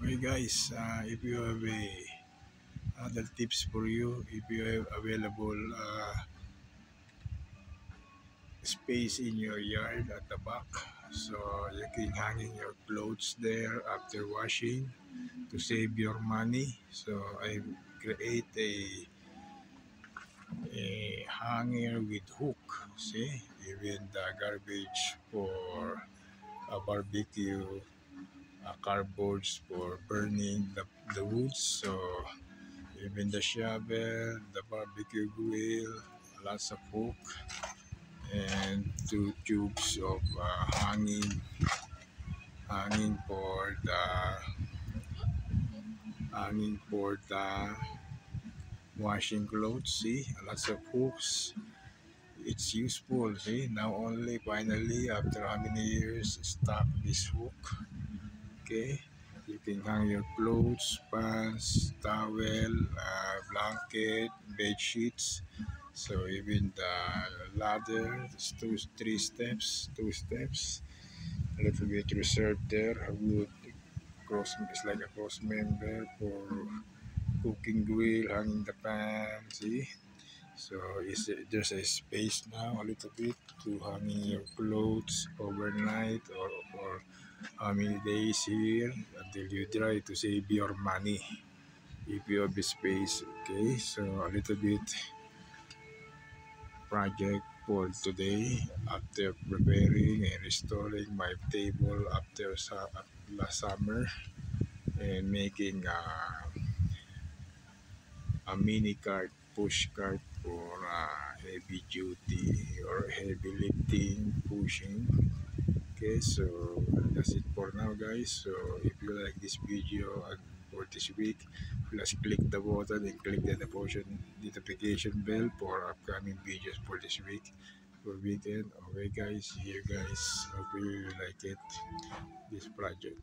Okay guys, if you have a other tips for you, if you have available space in your yard at the back, so you can hanging your clothes there after washing to save your money. So I create a hanger with hook. See, even the garbage for a barbecue, cardboards for burning the woods. So even the shovel, the barbecue grill, lots of hook, and two tubes of hanging for the washing clothes. See, lots of hooks. It's useful. See, now only finally after how many years stop this hook. Okay, you can hang your clothes, pants, towel, blanket, bed sheets. So even the ladder, it's two steps, a little bit reserved there. A wood cross, it's like a cross member for cooking grill, hanging the pan. See, so there's a space now a little bit to hanging your clothes overnight or for how many days here until you dry to save your money if you have the space. Okay, so a little bit project for today after preparing and restoring my table after last summer and making a mini cart, push cart for heavy duty or heavy lifting, pushing. Okay, so that's it for now, guys. So if you like this video and for this week, please click the button and click the notification bell for upcoming videos for this week, for weekend. Okay, guys, see you guys. Hope you like it, this project.